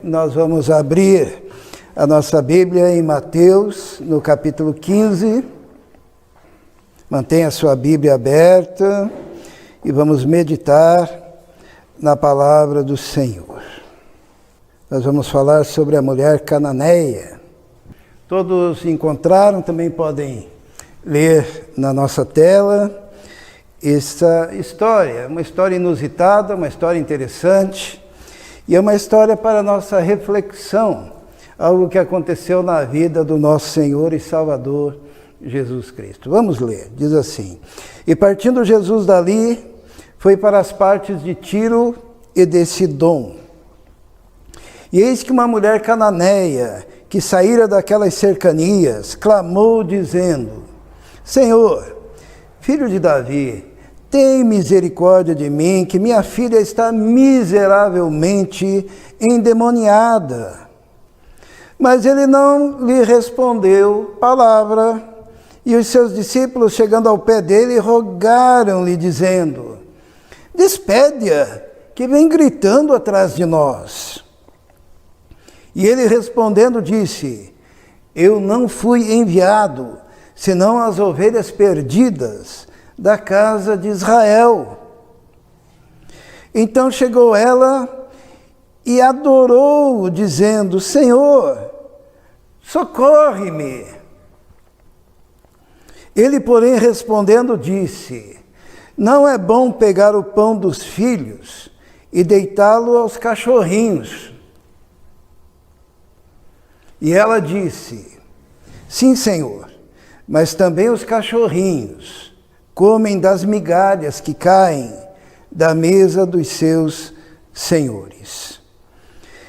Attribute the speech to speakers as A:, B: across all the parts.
A: nós vamos abrir a nossa Bíblia em Mateus, no capítulo 15. Mantenha a sua Bíblia aberta e vamos meditar na palavra do Senhor. Nós vamos falar sobre a mulher cananeia. Todos encontraram, também podem ler na nossa tela essa história, uma história inusitada, uma história interessante e é uma história para a nossa reflexão, algo que aconteceu na vida do nosso Senhor e Salvador Jesus Cristo. Vamos ler, diz assim: E partindo Jesus dali, foi para as partes de Tiro e de Sidom. E eis que uma mulher cananeia, que saíra daquelas cercanias, clamou dizendo: Senhor, filho de Davi, tem misericórdia de mim, que minha filha está miseravelmente endemoniada. Mas ele não lhe respondeu palavra, e os seus discípulos, chegando ao pé dele, rogaram-lhe, dizendo: Despede-a, que vem gritando atrás de nós. E ele respondendo disse: Eu não fui enviado, senão as ovelhas perdidas da casa de Israel. Então chegou ela e adorou-o, dizendo: Senhor, socorre-me. Ele, porém, respondendo, disse: Não é bom pegar o pão dos filhos e deitá-lo aos cachorrinhos. E ela disse: Sim, Senhor, mas também os cachorrinhos comem das migalhas que caem da mesa dos seus senhores.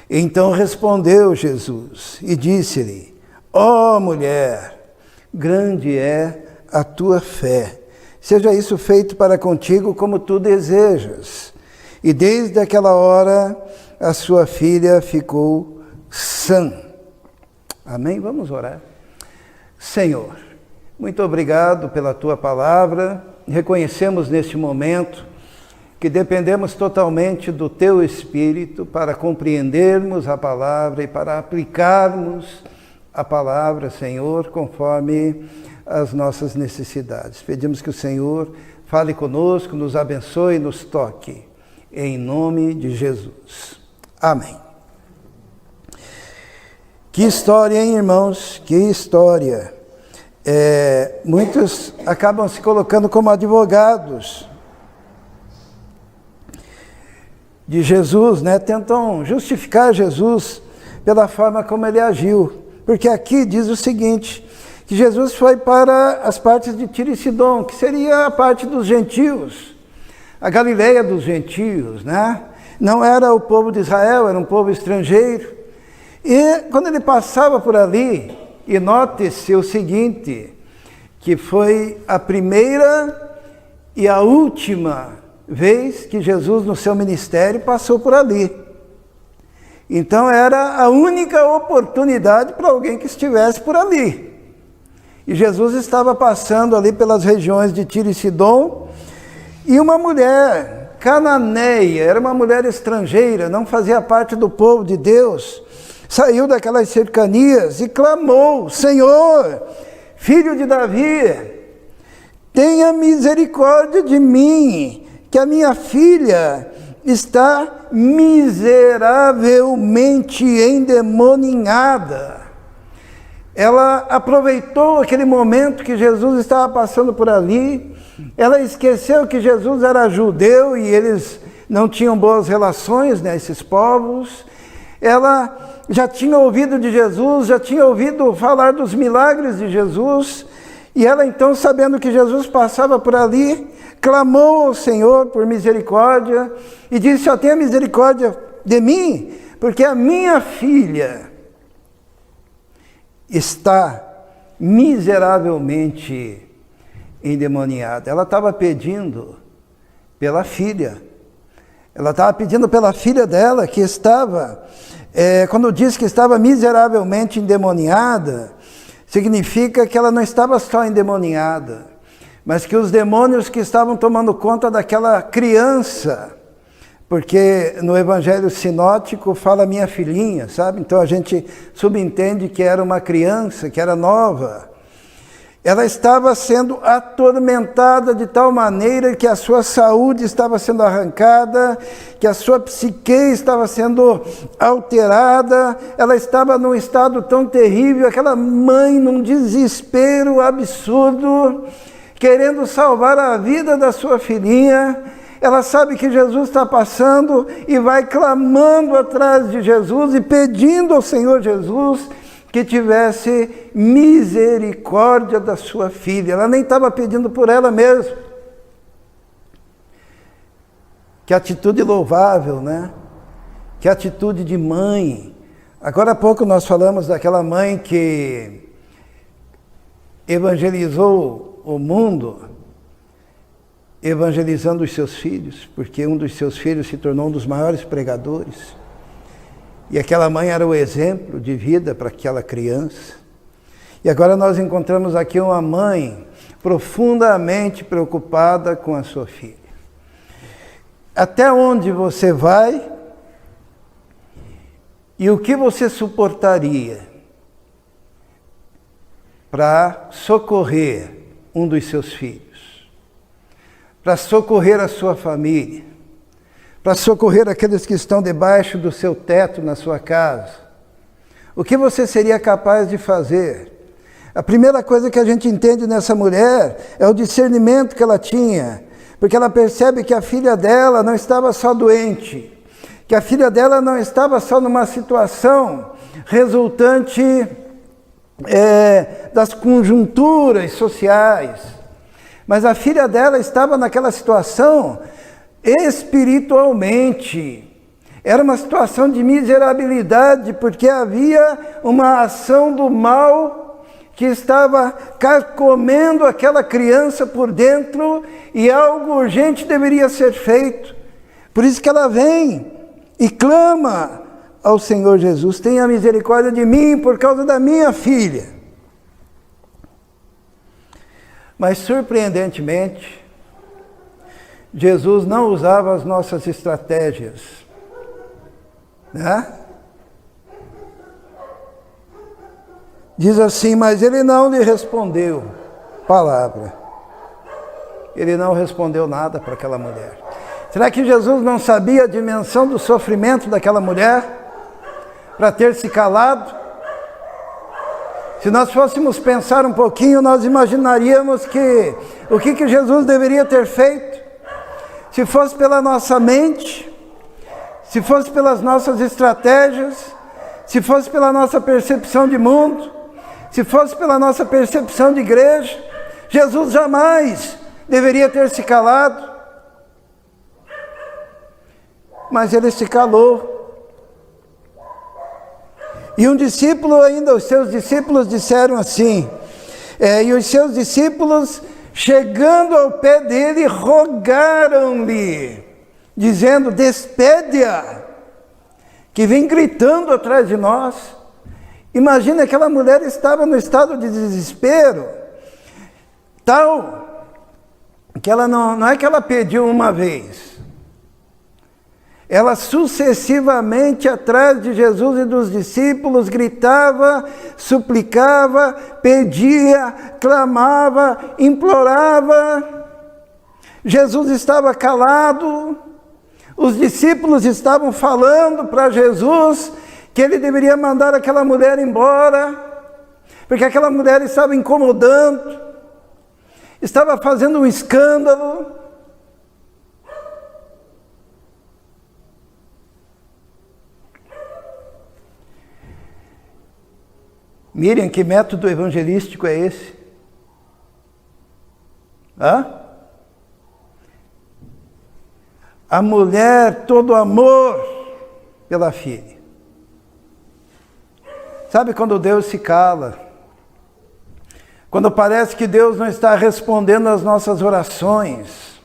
A: Então respondeu Jesus e disse-lhe: Ó mulher, grande é a tua fé. Seja isso feito para contigo como tu desejas. E desde aquela hora a sua filha ficou sã. Amém? Vamos orar. Senhor, muito obrigado pela tua palavra. Reconhecemos neste momento que dependemos totalmente do teu Espírito para compreendermos a palavra e para aplicarmos a palavra, Senhor, conforme as nossas necessidades. Pedimos que o Senhor fale conosco, nos abençoe e nos toque. Em nome de Jesus. Amém. Que história, hein, irmãos? Que história. Muitos acabam se colocando como advogados de Jesus, né? Tentam justificar Jesus pela forma como ele agiu. Porque aqui diz o seguinte, que Jesus foi para as partes de Tiro e Sidom, que seria a parte dos gentios, a Galileia dos gentios, né? Não era o povo de Israel, era um povo estrangeiro. E quando ele passava por ali, e note-se o seguinte, que foi a primeira e a última vez que Jesus no seu ministério passou por ali. Então era a única oportunidade para alguém que estivesse por ali. E Jesus estava passando ali pelas regiões de Tiro e Sidom, e uma mulher cananeia, era uma mulher estrangeira, não fazia parte do povo de Deus, saiu daquelas cercanias e clamou: Senhor, filho de Davi, tenha misericórdia de mim, que a minha filha está miseravelmente endemoniada. Ela aproveitou aquele momento que Jesus estava passando por ali, ela esqueceu que Jesus era judeu e eles não tinham boas relações, né, esses povos. Ela já tinha ouvido de Jesus, já tinha ouvido falar dos milagres de Jesus, e ela então, sabendo que Jesus passava por ali, clamou ao Senhor por misericórdia, e disse: ó, tenha misericórdia de mim, porque a minha filha está miseravelmente endemoniada. Ela estava pedindo pela filha, ela estava pedindo pela filha dela, que estava... quando diz que estava miseravelmente endemoniada, significa que ela não estava só endemoniada, mas que os demônios que estavam tomando conta daquela criança Porque no Evangelho sinótico fala minha filhinha, sabe? Então a gente subentende que era uma criança, que era nova. Ela estava sendo atormentada de tal maneira que a sua saúde estava sendo arrancada, que a sua psique estava sendo alterada, ela estava num estado tão terrível, aquela mãe num desespero absurdo, querendo salvar a vida da sua filhinha. Ela sabe que Jesus está passando e vai clamando atrás de Jesus e pedindo ao Senhor Jesus que tivesse misericórdia da sua filha. Ela nem estava pedindo por ela mesma. Que atitude louvável, né? Que atitude de mãe. Agora há pouco nós falamos daquela mãe que evangelizou o mundo, evangelizando os seus filhos, porque um dos seus filhos se tornou um dos maiores pregadores. E aquela mãe era o exemplo de vida para aquela criança. E agora nós encontramos aqui uma mãe profundamente preocupada com a sua filha. Até onde você vai e o que você suportaria para socorrer um dos seus filhos, para socorrer a sua família, para socorrer aqueles que estão debaixo do seu teto na sua casa? O que você seria capaz de fazer? A primeira coisa que a gente entende nessa mulher é o discernimento que ela tinha, porque ela percebe que a filha dela não estava só doente, que a filha dela não estava só numa situação resultante das conjunturas sociais, mas a filha dela estava naquela situação espiritualmente. Era uma situação de miserabilidade, porque havia uma ação do mal que estava carcomendo aquela criança por dentro e algo urgente deveria ser feito. Por isso que ela vem e clama ao Senhor Jesus: tenha misericórdia de mim por causa da minha filha. Mas surpreendentemente, Jesus não usava as nossas estratégias, né? Diz assim: mas ele não lhe respondeu palavra. Ele não respondeu nada para aquela mulher. Será que Jesus não sabia a dimensão do sofrimento daquela mulher para ter se calado? Se nós fôssemos pensar um pouquinho, nós imaginaríamos que o que Jesus deveria ter feito, se fosse pela nossa mente, se fosse pelas nossas estratégias, se fosse pela nossa percepção de mundo, se fosse pela nossa percepção de igreja, Jesus jamais deveria ter se calado. Mas ele se calou. E um discípulo ainda, os seus discípulos disseram assim, e os seus discípulos, chegando ao pé dele, rogaram-lhe, dizendo: despede-a, que vem gritando atrás de nós. Imagina, aquela mulher estava no estado de desespero, tal, que ela não é que ela pediu uma vez, ela sucessivamente atrás de Jesus e dos discípulos gritava, suplicava, pedia, clamava, implorava. Jesus estava calado, os discípulos estavam falando para Jesus que ele deveria mandar aquela mulher embora, porque aquela mulher estava incomodando, estava fazendo um escândalo. Miriam, que método evangelístico é esse? A mulher, todo amor pela filha. Sabe quando Deus se cala? Quando parece que Deus não está respondendo às nossas orações.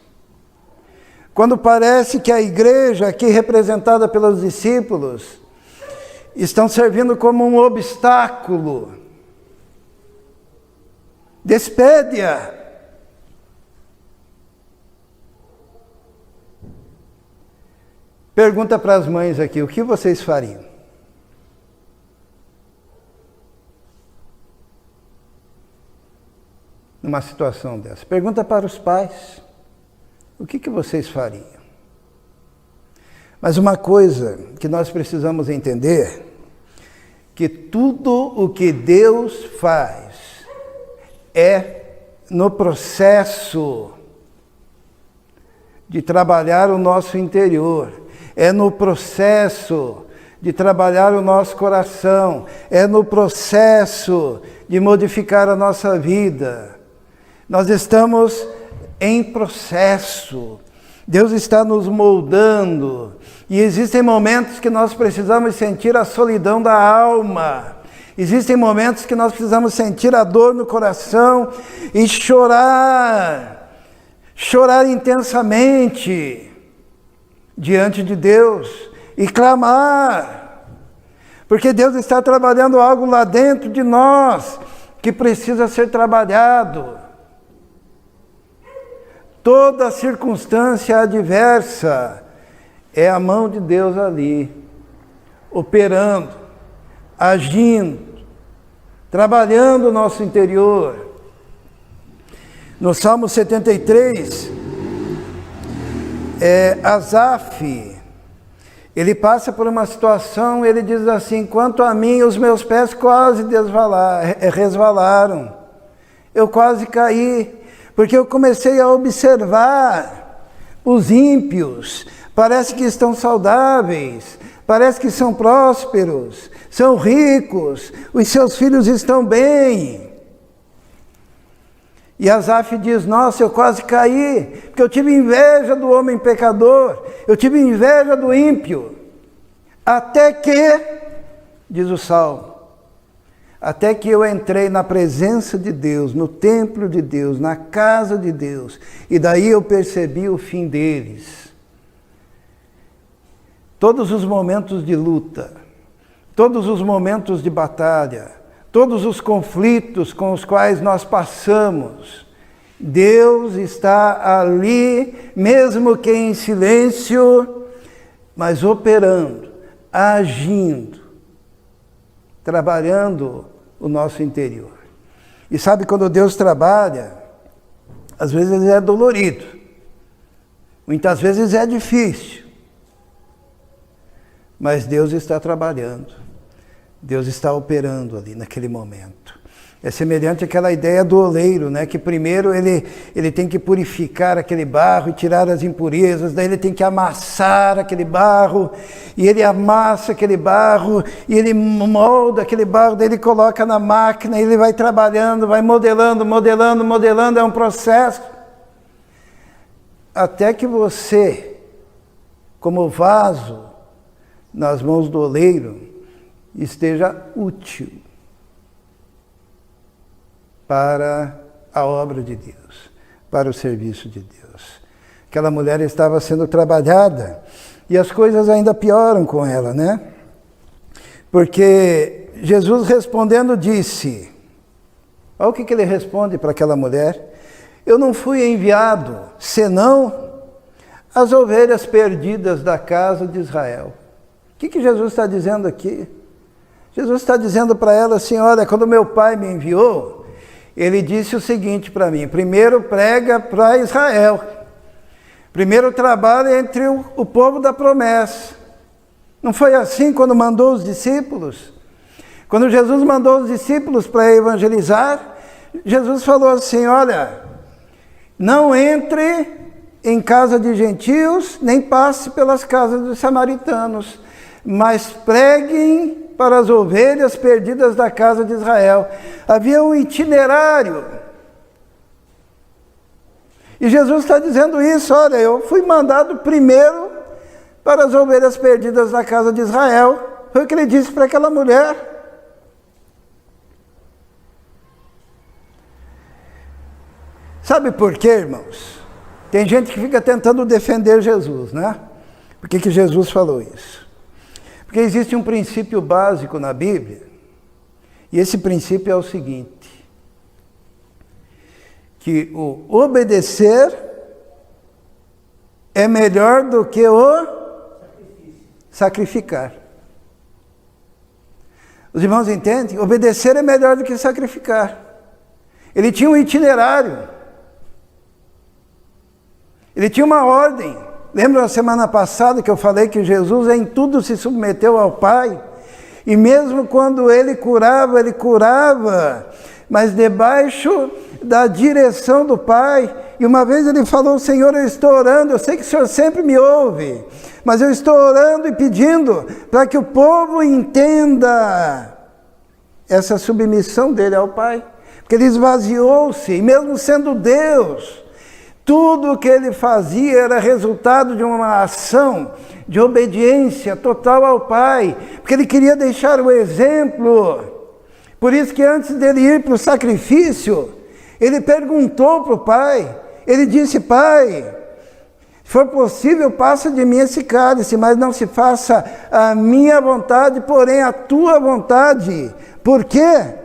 A: Quando parece que a igreja, aqui representada pelos discípulos, estão servindo como um obstáculo. Despede-a. Pergunta para as mães aqui, o que vocês fariam? Numa situação dessa. Pergunta para os pais, o que vocês fariam? Mas uma coisa que nós precisamos entender, que tudo o que Deus faz é no processo de trabalhar o nosso interior, é no processo de trabalhar o nosso coração, é no processo de modificar a nossa vida. Nós estamos em processo. Deus está nos moldando. E existem momentos que nós precisamos sentir a solidão da alma. Existem momentos que nós precisamos sentir a dor no coração e chorar. Chorar intensamente diante de Deus e clamar. Porque Deus está trabalhando algo lá dentro de nós que precisa ser trabalhado. Toda circunstância adversa é a mão de Deus ali, operando, agindo, trabalhando o nosso interior. No Salmo 73, Asaf, ele passa por uma situação, ele diz assim: quanto a mim, os meus pés quase resvalaram, eu quase caí, porque eu comecei a observar os ímpios, parece que estão saudáveis, parece que são prósperos, são ricos, os seus filhos estão bem. E Asaf diz: nossa, eu quase caí, porque eu tive inveja do homem pecador, eu tive inveja do ímpio, até que, diz o Salmo, até que eu entrei na presença de Deus, no templo de Deus, na casa de Deus, e daí eu percebi o fim deles. Todos os momentos de luta, todos os momentos de batalha, todos os conflitos com os quais nós passamos, Deus está ali, mesmo que em silêncio, mas operando, agindo, trabalhando o nosso interior. E sabe, quando Deus trabalha, às vezes é dolorido, muitas vezes é difícil, mas Deus está trabalhando. Deus está operando ali naquele momento. É semelhante àquela ideia do oleiro, né? Que primeiro ele tem que purificar aquele barro e tirar as impurezas, daí ele tem que amassar aquele barro, e ele amassa aquele barro, e ele molda aquele barro, daí ele coloca na máquina, e ele vai trabalhando, vai modelando, é um processo. Até que você, como vaso nas mãos do oleiro, esteja útil para a obra de Deus, para o serviço de Deus. Aquela mulher estava sendo trabalhada e as coisas ainda pioram com ela, né? Porque Jesus respondendo disse, olha o que ele responde para aquela mulher: eu não fui enviado senão as ovelhas perdidas da casa de Israel. O que Jesus está dizendo aqui? Jesus está dizendo para ela assim: olha, quando meu pai me enviou, ele disse o seguinte para mim: primeiro prega para Israel, primeiro trabalha entre o povo da promessa. Não foi assim quando mandou os discípulos? Quando Jesus mandou os discípulos para evangelizar, Jesus falou assim: olha, não entre em casa de gentios, nem passe pelas casas dos samaritanos, mas preguem para as ovelhas perdidas da casa de Israel. Havia um itinerário. E Jesus está dizendo isso: olha, eu fui mandado primeiro para as ovelhas perdidas da casa de Israel. Foi o que ele disse para aquela mulher. Sabe por quê, irmãos? Tem gente que fica tentando defender Jesus, né? Por que Jesus falou isso? Porque existe um princípio básico na Bíblia, e esse princípio é o seguinte: que o obedecer é melhor do que o sacrificar. Os irmãos entendem? Obedecer é melhor do que sacrificar. Ele tinha um itinerário. Ele tinha uma ordem. Lembra na semana passada que eu falei que Jesus em tudo se submeteu ao Pai? E mesmo quando ele curava, mas debaixo da direção do Pai. E uma vez ele falou: Senhor, eu estou orando, eu sei que o Senhor sempre me ouve, mas eu estou orando e pedindo para que o povo entenda essa submissão dele ao Pai. Porque ele esvaziou-se, e mesmo sendo Deus, tudo o que ele fazia era resultado de uma ação de obediência total ao Pai, porque ele queria deixar o exemplo. Por isso que antes dele ir para o sacrifício, ele perguntou para o Pai, ele disse: Pai, se for possível, passa de mim esse cálice, mas não se faça a minha vontade, porém a tua vontade. Por quê?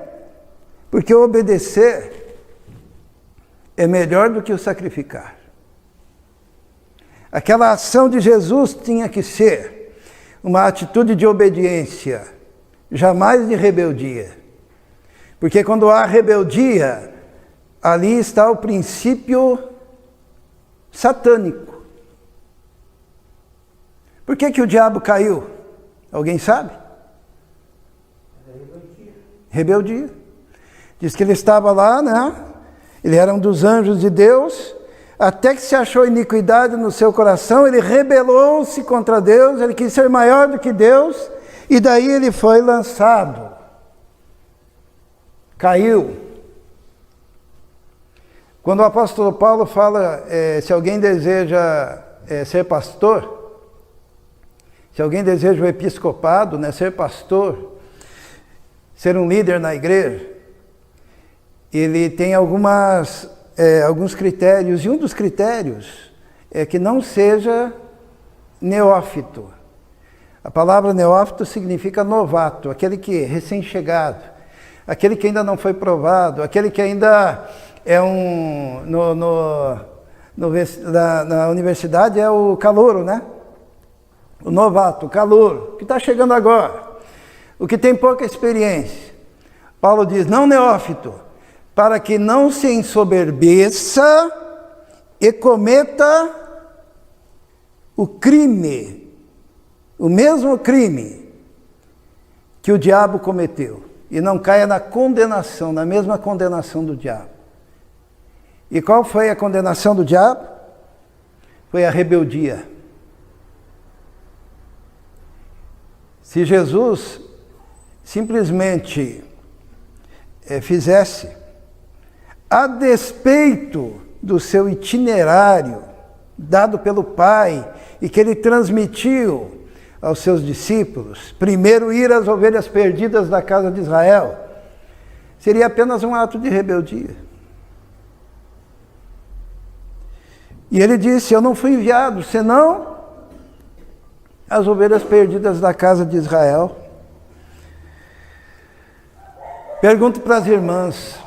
A: Porque obedecer é melhor do que o sacrificar. Aquela ação de Jesus tinha que ser uma atitude de obediência, jamais de rebeldia. Porque quando há rebeldia, ali está o princípio satânico. Por que o diabo caiu? Alguém sabe? Rebeldia. Diz que ele estava lá, né? Ele era um dos anjos de Deus, até que se achou iniquidade no seu coração, ele rebelou-se contra Deus, ele quis ser maior do que Deus, e daí ele foi lançado. Caiu. Quando o apóstolo Paulo fala, se alguém deseja ser pastor, se alguém deseja o episcopado, né, ser pastor, ser um líder na igreja, ele tem alguns critérios, e um dos critérios é que não seja neófito. A palavra neófito significa novato, aquele que é recém-chegado, aquele que ainda não foi provado, aquele que ainda é na universidade é o calouro, né? O novato, o calouro, que está chegando agora, o que tem pouca experiência. Paulo diz: não neófito, para que não se ensoberbeça e cometa o crime, o mesmo crime que o diabo cometeu, e não caia na condenação, na mesma condenação do diabo. E qual foi a condenação do diabo? Foi a rebeldia. Se Jesus simplesmente fizesse, a despeito do seu itinerário dado pelo Pai e que ele transmitiu aos seus discípulos, primeiro ir às ovelhas perdidas da casa de Israel, seria apenas um ato de rebeldia. E ele disse: eu não fui enviado senão as ovelhas perdidas da casa de Israel. Pergunto para as irmãs,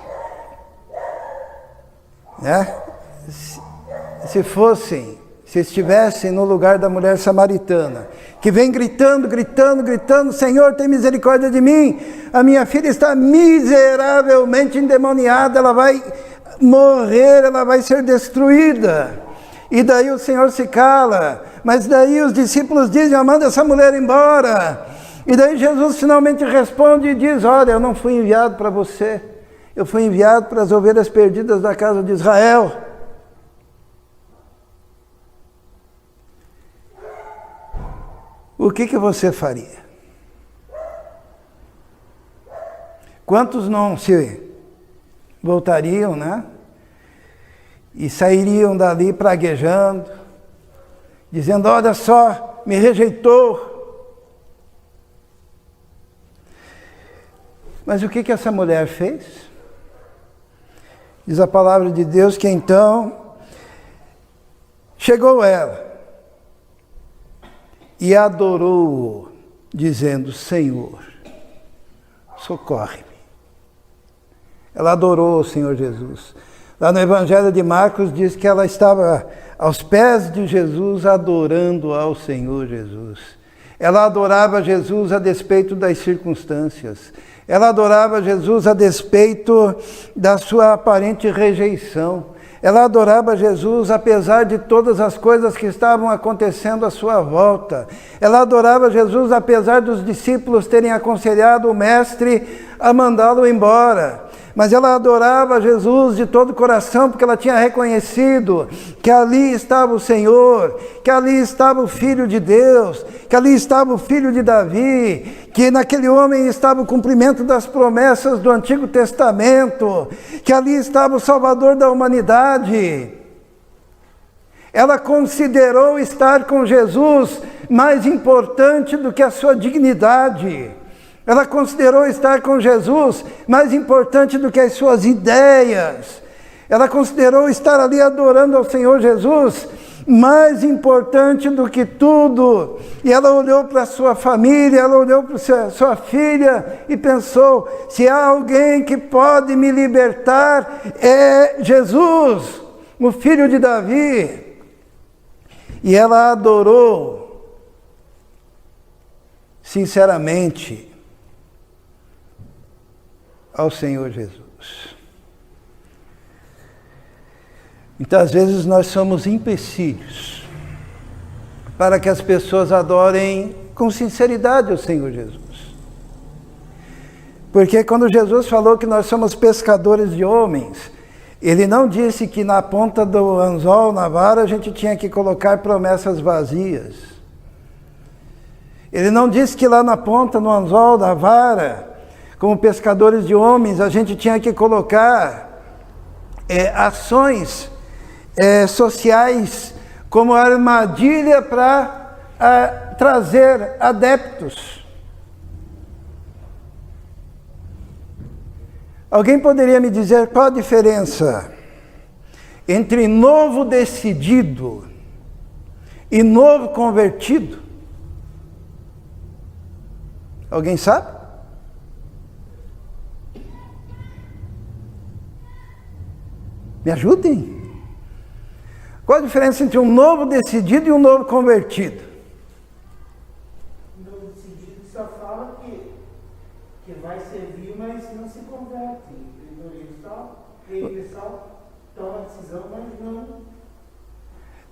A: né? Se estivessem no lugar da mulher samaritana, que vem gritando, Senhor, tem misericórdia de mim, a minha filha está miseravelmente endemoniada, ela vai morrer, ela vai ser destruída. E daí o Senhor se cala, mas daí os discípulos dizem: manda essa mulher embora. E daí Jesus finalmente responde e diz: olha, eu não fui enviado para você, eu fui enviado para as ovelhas perdidas da casa de Israel. O que você faria? Quantos não se voltariam, né? E sairiam dali praguejando, dizendo: olha só, me rejeitou. Mas o que essa mulher fez? Diz a palavra de Deus que então chegou ela e adorou-o, dizendo: Senhor, socorre-me. Ela adorou o Senhor Jesus. Lá no Evangelho de Marcos diz que ela estava aos pés de Jesus, adorando ao Senhor Jesus. Ela adorava Jesus a despeito das circunstâncias. Ela adorava Jesus a despeito da sua aparente rejeição. Ela adorava Jesus apesar de todas as coisas que estavam acontecendo à sua volta. Ela adorava Jesus apesar dos discípulos terem aconselhado o mestre a mandá-lo embora. Mas ela adorava Jesus de todo o coração, porque ela tinha reconhecido que ali estava o Senhor, que ali estava o Filho de Deus, que ali estava o Filho de Davi, que naquele homem estava o cumprimento das promessas do Antigo Testamento, que ali estava o Salvador da humanidade. Ela considerou estar com Jesus mais importante do que a sua dignidade. Ela considerou estar com Jesus mais importante do que as suas ideias. Ela considerou estar ali adorando ao Senhor Jesus mais importante do que tudo. E ela olhou para a sua família, ela olhou para a sua filha e pensou: se há alguém que pode me libertar, é Jesus, o filho de Davi. E ela adorou sinceramente ao Senhor Jesus. Muitas vezes nós somos empecilhos para que as pessoas adorem com sinceridade ao Senhor Jesus. Porque quando Jesus falou que nós somos pescadores de homens, Ele não disse que na ponta do anzol, na vara, a gente tinha que colocar promessas vazias. Ele não disse que lá na ponta, no anzol da vara, como pescadores de homens, a gente tinha que colocar ações sociais como armadilha para trazer adeptos. Alguém poderia me dizer qual a diferença entre novo decidido e novo convertido? Alguém sabe? Me ajudem. Qual a diferença entre um novo decidido e um novo convertido?
B: O novo decidido só fala que vai servir, mas não se converte. Ele só toma a decisão, mas não.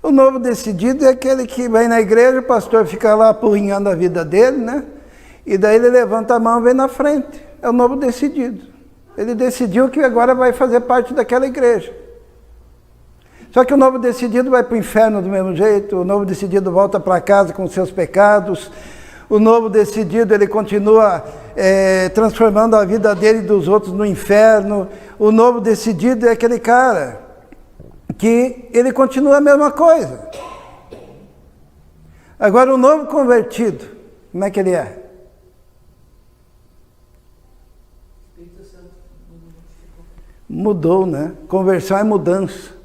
A: O novo decidido é aquele que vai na igreja, o pastor fica lá apurrinhando a vida dele, né? E daí ele levanta a mão e vem na frente. É o novo decidido. Ele decidiu que agora vai fazer parte daquela igreja. Só que o novo decidido vai para o inferno do mesmo jeito, o novo decidido volta para casa com seus pecados, o novo decidido ele continua transformando a vida dele e dos outros no inferno. O novo decidido é aquele cara que ele continua a mesma coisa. Agora o novo convertido, como é que ele é? Mudou, né? Conversão é mudança.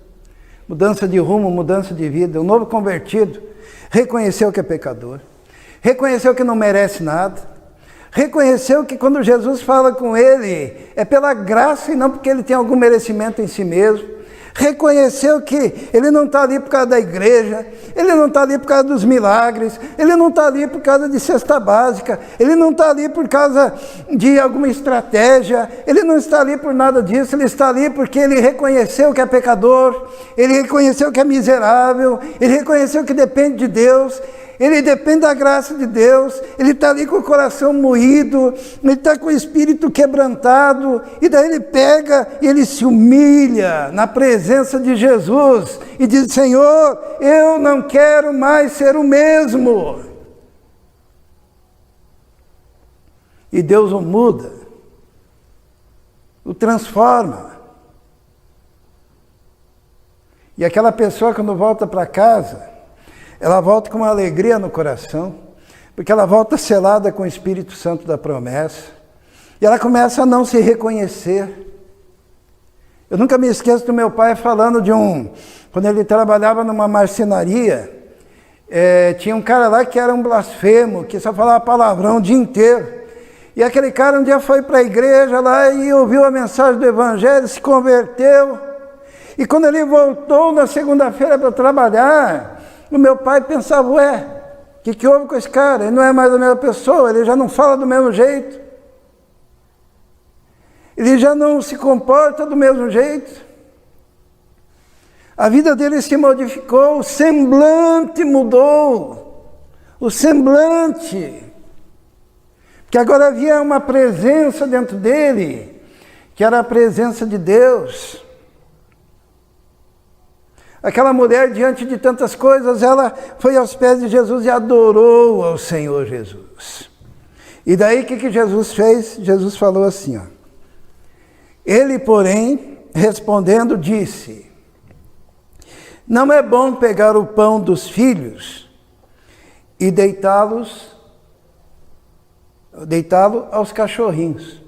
A: Mudança de rumo, mudança de vida. O novo convertido reconheceu que é pecador. Reconheceu que não merece nada. Reconheceu que quando Jesus fala com ele, é pela graça e não porque ele tem algum merecimento em si mesmo. Reconheceu que ele não está ali por causa da igreja, ele não está ali por causa dos milagres, ele não está ali por causa de cesta básica, ele não está ali por causa de alguma estratégia, ele não está ali por nada disso, ele está ali porque ele reconheceu que é pecador, ele reconheceu que é miserável, ele reconheceu que depende de Deus, ele depende da graça de Deus, ele está ali com o coração moído, ele está com o espírito quebrantado, e daí ele pega e ele se humilha na presença de Jesus e diz: Senhor, eu não quero mais ser o mesmo. E Deus o muda, o transforma. E aquela pessoa, quando volta para casa, ela volta com uma alegria no coração, porque ela volta selada com o Espírito Santo da promessa, e ela começa a não se reconhecer. Eu nunca me esqueço do meu pai falando quando ele trabalhava numa marcenaria, tinha um cara lá que era um blasfemo, que só falava palavrão o dia inteiro, e aquele cara um dia foi para a igreja lá e ouviu a mensagem do Evangelho, se converteu, e quando ele voltou na segunda-feira para trabalhar, o meu pai pensava: que houve com esse cara? Ele não é mais a mesma pessoa, ele já não fala do mesmo jeito. Ele já não se comporta do mesmo jeito. A vida dele se modificou, o semblante mudou. O semblante. Porque agora havia uma presença dentro dele, que era a presença de Deus. Aquela mulher, diante de tantas coisas, ela foi aos pés de Jesus e adorou ao Senhor Jesus. E daí o que Jesus fez? Jesus falou assim, ó. Ele, porém, respondendo, disse: não é bom pegar o pão dos filhos e deitá-lo aos cachorrinhos.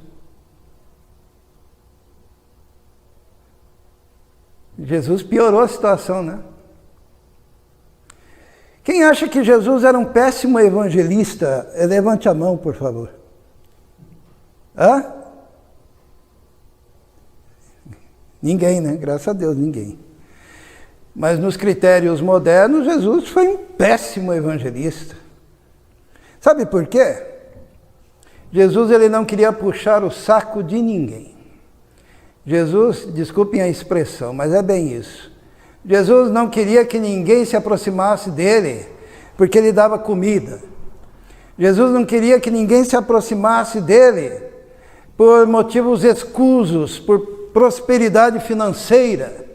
A: Jesus piorou a situação, né? Quem acha que Jesus era um péssimo evangelista, levante a mão, por favor. Hã? Ninguém, né? Graças a Deus, ninguém. Mas nos critérios modernos, Jesus foi um péssimo evangelista. Sabe por quê? Jesus, ele não queria puxar o saco de ninguém. Jesus, desculpem a expressão, mas é bem isso. Jesus não queria que ninguém se aproximasse dele, porque ele dava comida. Jesus não queria que ninguém se aproximasse dele por motivos escusos, por prosperidade financeira.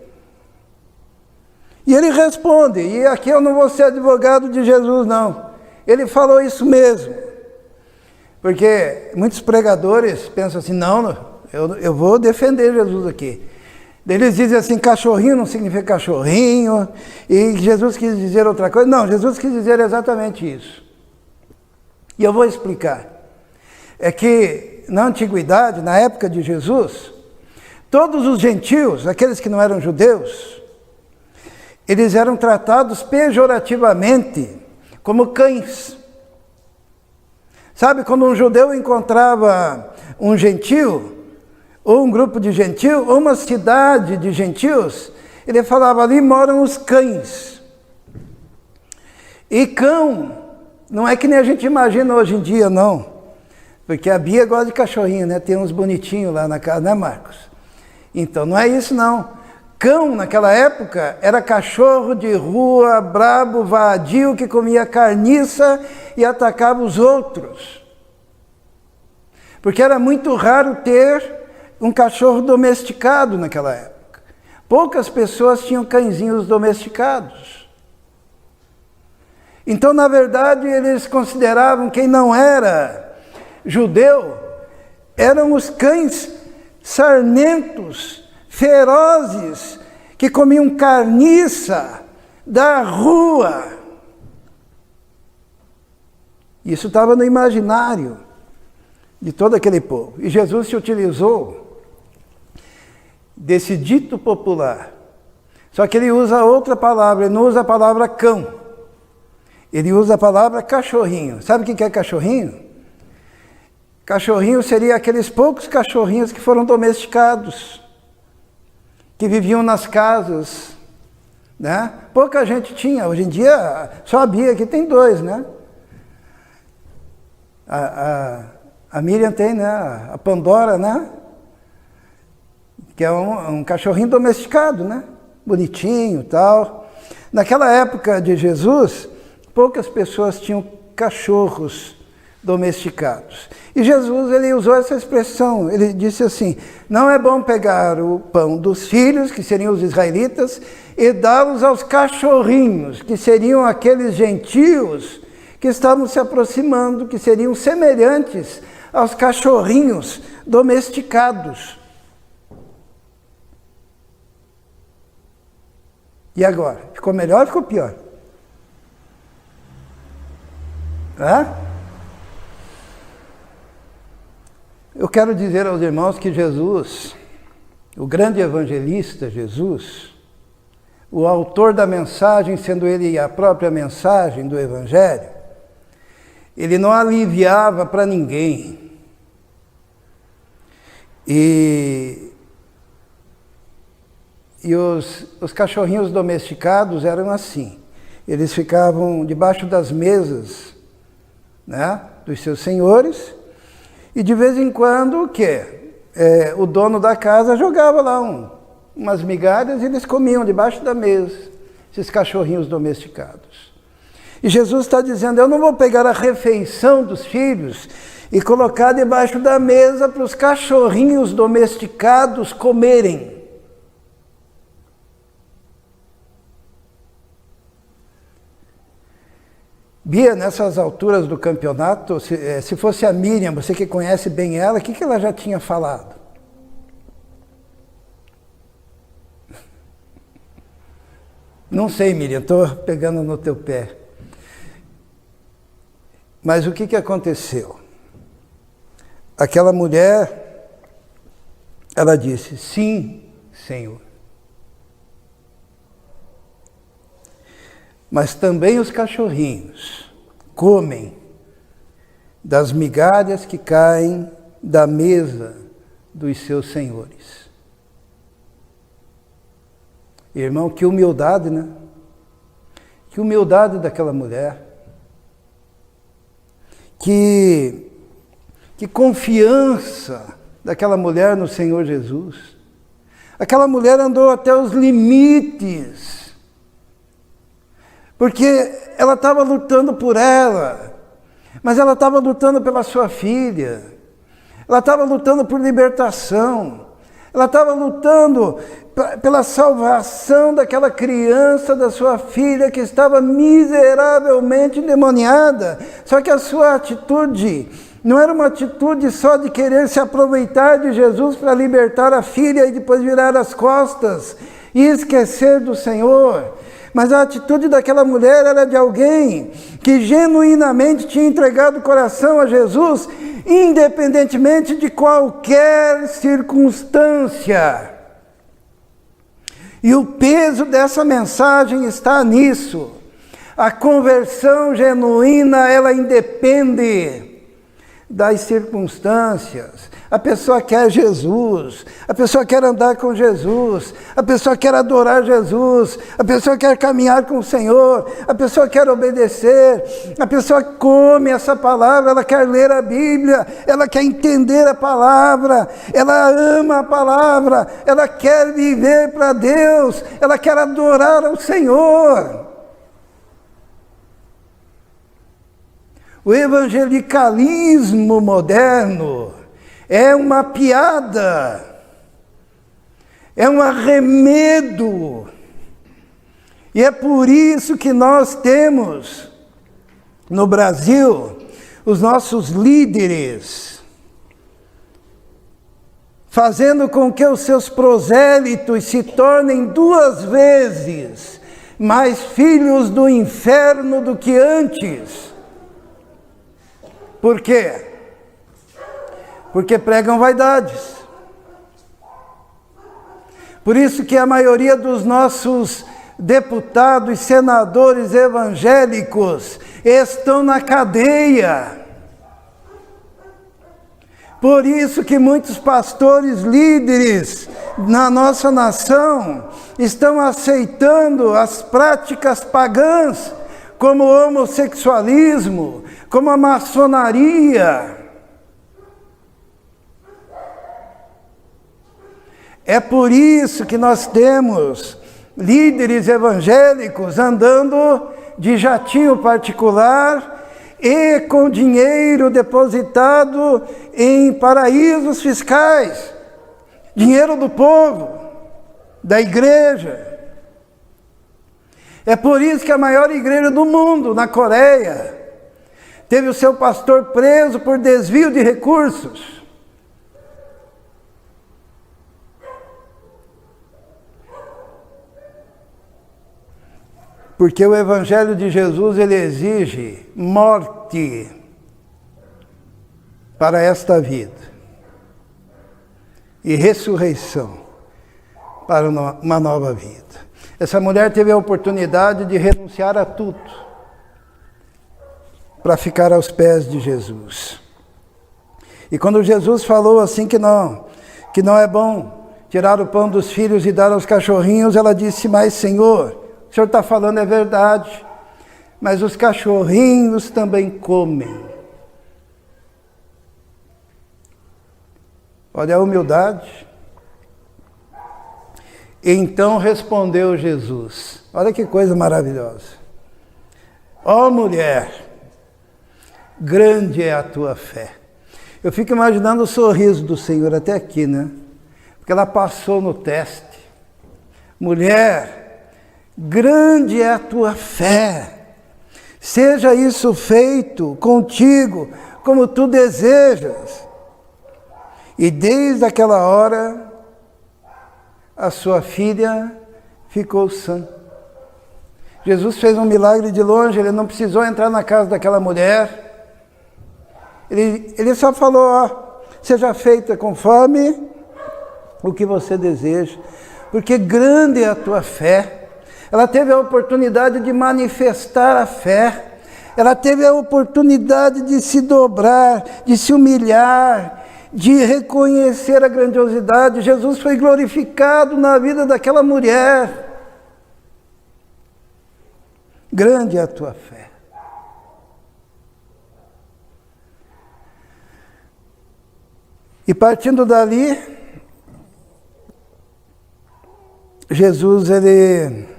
A: E ele responde, e aqui eu não vou ser advogado de Jesus, não. Ele falou isso mesmo. Porque muitos pregadores pensam assim, não, eu vou defender Jesus aqui. Eles dizem assim, cachorrinho não significa cachorrinho, e Jesus quis dizer outra coisa. Não, Jesus quis dizer exatamente isso. E eu vou explicar. É que na antiguidade, na época de Jesus, todos os gentios, aqueles que não eram judeus, eles eram tratados pejorativamente como cães. Sabe, quando um judeu encontrava um gentio, ou um grupo de gentios, ou uma cidade de gentios, ele falava, ali moram os cães. E cão, não é que nem a gente imagina hoje em dia, não. Porque a Bia gosta de cachorrinho, né? Tem uns bonitinhos lá na casa, né, Marcos? Então, não é isso, não. Cão, naquela época, era cachorro de rua, brabo, vadio, que comia carniça e atacava os outros. Porque era muito raro ter um cachorro domesticado naquela época. Poucas pessoas tinham cãezinhos domesticados. Então, na verdade, eles consideravam quem não era judeu, eram os cães sarmentos, ferozes, que comiam carniça da rua. Isso estava no imaginário de todo aquele povo. E Jesus se utilizou desse dito popular. Só que ele usa outra palavra, ele não usa a palavra cão. Ele usa a palavra cachorrinho. Sabe o que é cachorrinho? Cachorrinho seria aqueles poucos cachorrinhos que foram domesticados, que viviam nas casas, né? Pouca gente tinha, hoje em dia só a Bia aqui tem 2, né? A Miriam tem, né? A Pandora, né? Que é um cachorrinho domesticado, né? Bonitinho e tal. Naquela época de Jesus, poucas pessoas tinham cachorros domesticados. E Jesus, ele usou essa expressão, ele disse assim, não é bom pegar o pão dos filhos, que seriam os israelitas, e dá-los aos cachorrinhos, que seriam aqueles gentios que estavam se aproximando, que seriam semelhantes aos cachorrinhos domesticados. E agora? Ficou melhor ou ficou pior? Hã? Eu quero dizer aos irmãos que Jesus, o grande evangelista Jesus, o autor da mensagem, sendo ele a própria mensagem do Evangelho, ele não aliviava para ninguém. E os cachorrinhos domesticados eram assim. Eles ficavam debaixo das mesas, né, dos seus senhores, e de vez em quando, o dono da casa jogava lá umas migalhas e eles comiam debaixo da mesa, esses cachorrinhos domesticados. E Jesus está dizendo, eu não vou pegar a refeição dos filhos e colocar debaixo da mesa para os cachorrinhos domesticados comerem. Bia, nessas alturas do campeonato, se fosse a Miriam, você que conhece bem ela, o que ela já tinha falado? Não sei, Miriam, estou pegando no teu pé. Mas o que aconteceu? Aquela mulher, ela disse, sim, Senhor. Mas também os cachorrinhos comem das migalhas que caem da mesa dos seus senhores. Irmão, que humildade, né? Que humildade daquela mulher. Que confiança daquela mulher no Senhor Jesus. Aquela mulher andou até os limites. Porque ela estava lutando por ela, mas ela estava lutando pela sua filha, ela estava lutando por libertação, ela estava lutando pela salvação daquela criança, da sua filha, que estava miseravelmente endemoniada. Só que a sua atitude não era uma atitude só de querer se aproveitar de Jesus para libertar a filha e depois virar as costas e esquecer do Senhor. Mas a atitude daquela mulher era de alguém que genuinamente tinha entregado o coração a Jesus, independentemente de qualquer circunstância. E o peso dessa mensagem está nisso. A conversão genuína, ela independe das circunstâncias. A pessoa quer Jesus, a pessoa quer andar com Jesus, a pessoa quer adorar Jesus, a pessoa quer caminhar com o Senhor, a pessoa quer obedecer, a pessoa come essa palavra, ela quer ler a Bíblia, ela quer entender a palavra, ela ama a palavra, ela quer viver para Deus, ela quer adorar ao Senhor. O evangelicalismo moderno é uma piada, é um arremedo, e é por isso que nós temos no Brasil os nossos líderes fazendo com que os seus prosélitos se tornem 2 vezes mais filhos do inferno do que antes. Por quê? Porque pregam vaidades. Por isso que a maioria dos nossos deputados, senadores evangélicos estão na cadeia. Por isso que muitos pastores líderes na nossa nação estão aceitando as práticas pagãs, como o homossexualismo, como a maçonaria. É por isso que nós temos líderes evangélicos andando de jatinho particular e com dinheiro depositado em paraísos fiscais, dinheiro do povo, da igreja. É por isso que a maior igreja do mundo, na Coreia, teve o seu pastor preso por desvio de recursos. Porque o Evangelho de Jesus, ele exige morte para esta vida e ressurreição para uma nova vida. Essa mulher teve a oportunidade de renunciar a tudo para ficar aos pés de Jesus. E quando Jesus falou assim que não é bom tirar o pão dos filhos e dar aos cachorrinhos, ela disse, mas Senhor, o Senhor está falando é verdade. mas os cachorrinhos também comem. Olha a humildade. Então respondeu Jesus. Olha que coisa maravilhosa. Ó mulher, grande é a tua fé. Eu fico imaginando o sorriso do Senhor até aqui, né? Porque ela passou no teste. Mulher, grande é a tua fé. Seja isso feito contigo, como tu desejas. E desde aquela hora, a sua filha ficou sã. Jesus fez um milagre de longe, ele não precisou entrar na casa daquela mulher. Ele só falou, ó, seja feita conforme o que você deseja, porque grande é a tua fé. Ela teve a oportunidade de manifestar a fé, ela teve a oportunidade de se dobrar, de se humilhar, de reconhecer a grandiosidade. Jesus foi glorificado na vida daquela mulher. Grande é a tua fé. E partindo dali, Jesus, ele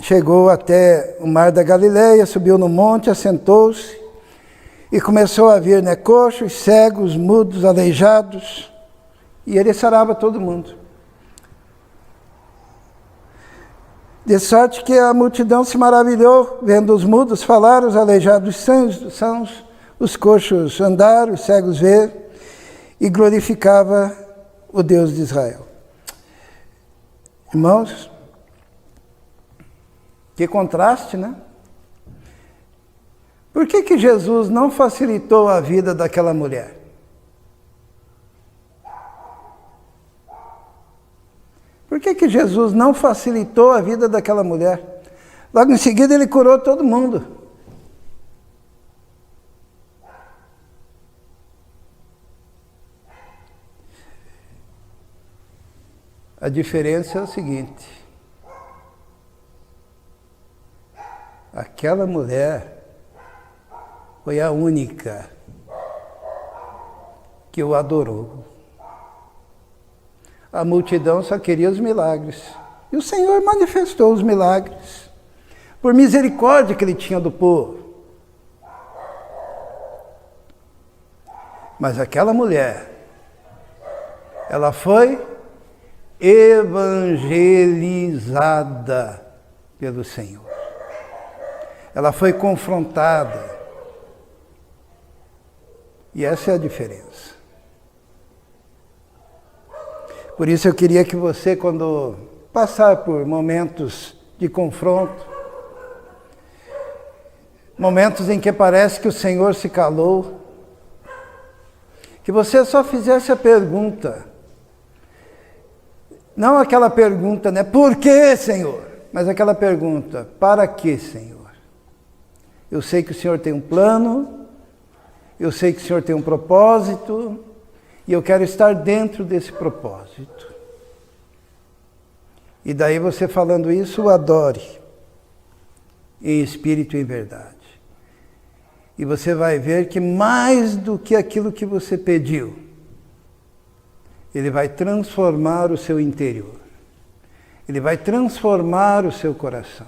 A: chegou até o mar da Galileia, subiu no monte, assentou-se e começou a vir, né, coxos, cegos, mudos, aleijados, e ele sarava todo mundo. De sorte que a multidão se maravilhou, vendo os mudos falar, os aleijados sãos, os coxos andar, os cegos ver, e glorificava o Deus de Israel. Irmãos, que contraste, né? Por que Jesus não facilitou a vida daquela mulher? Por que Jesus não facilitou a vida daquela mulher? Logo em seguida ele curou todo mundo. A diferença é o seguinte: aquela mulher foi a única que o adorou. A multidão só queria os milagres. E o Senhor manifestou os milagres, por misericórdia que ele tinha do povo. Mas aquela mulher, ela foi evangelizada pelo Senhor. Ela foi confrontada. E essa é a diferença. Por isso eu queria que você, quando passar por momentos de confronto, momentos em que parece que o Senhor se calou, que você só fizesse a pergunta, não aquela pergunta, né, por que, Senhor? Mas aquela pergunta, para que, Senhor? Eu sei que o Senhor tem um plano, eu sei que o Senhor tem um propósito, e eu quero estar dentro desse propósito. E daí você falando isso, o adore, em espírito e em verdade. E você vai ver que mais do que aquilo que você pediu, Ele vai transformar o seu interior. Ele vai transformar o seu coração.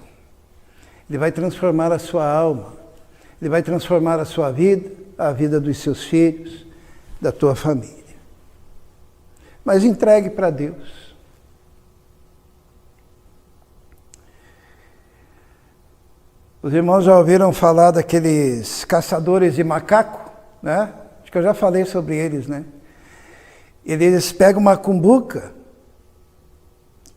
A: Ele vai transformar a sua alma. Ele vai transformar a sua vida, a vida dos seus filhos, da tua família. Mas entregue para Deus. Os irmãos já ouviram falar daqueles caçadores de macaco, né? Acho que eu já falei sobre eles, né? Eles pegam uma cumbuca,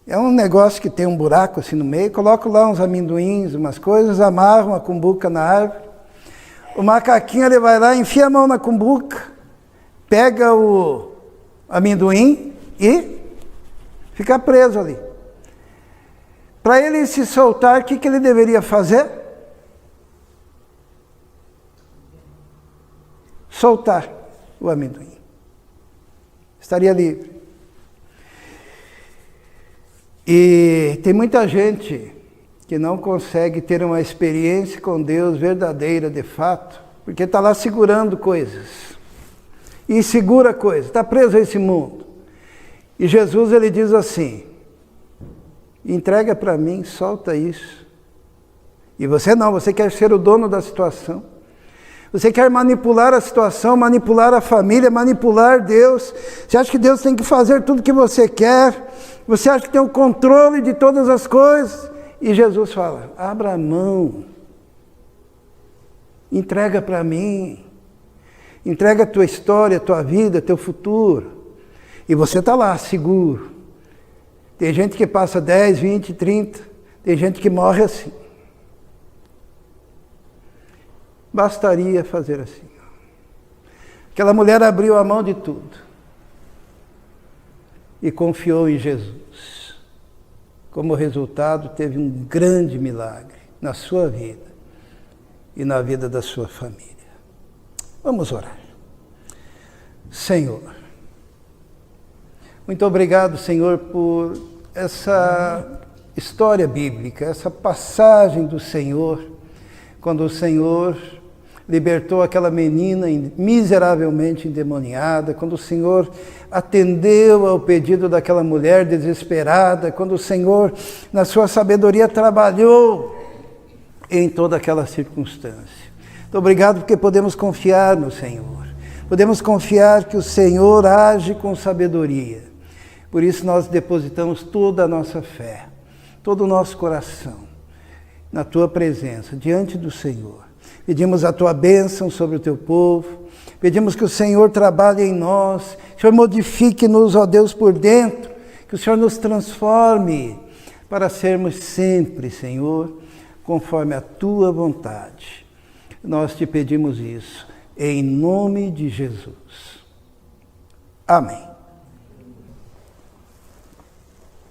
A: é um negócio que tem um buraco assim no meio, colocam lá uns amendoins, umas coisas, amarram a cumbuca na árvore. O macaquinho, ele vai lá, enfia a mão na cumbuca, pega o amendoim e fica preso ali. Para ele se soltar, o que ele deveria fazer? Soltar o amendoim. Estaria livre. E tem muita gente que não consegue ter uma experiência com Deus verdadeira, de fato, porque está lá segurando coisas. E segura coisas, está preso a esse mundo. E Jesus, ele diz assim, entrega para mim, solta isso. E você não, você quer ser o dono da situação. Você quer manipular a situação, manipular a família, manipular Deus. Você acha que Deus tem que fazer tudo o que você quer. Você acha que tem o controle de todas as coisas. E Jesus fala, abra a mão. Entrega para mim. Entrega a tua história, a tua vida, teu futuro. E você está lá, seguro. Tem gente que passa 10, 20, 30. Tem gente que morre assim. Bastaria fazer assim. Aquela mulher abriu a mão de tudo. E confiou em Jesus. Como resultado, teve um grande milagre na sua vida e na vida da sua família. Vamos orar. Senhor, muito obrigado, Senhor, por essa história bíblica, essa passagem do Senhor, quando o Senhor libertou aquela menina miseravelmente endemoniada, quando o Senhor atendeu ao pedido daquela mulher desesperada, quando o Senhor, na sua sabedoria, trabalhou em toda aquela circunstância. Muito obrigado porque podemos confiar no Senhor. Podemos confiar que o Senhor age com sabedoria. Por isso nós depositamos toda a nossa fé, todo o nosso coração, na Tua presença, diante do Senhor. Pedimos a Tua bênção sobre o Teu povo, pedimos que o Senhor trabalhe em nós, que o Senhor modifique-nos, ó Deus, por dentro, que o Senhor nos transforme para sermos sempre, Senhor, conforme a Tua vontade. Nós te pedimos isso, em nome de Jesus. Amém.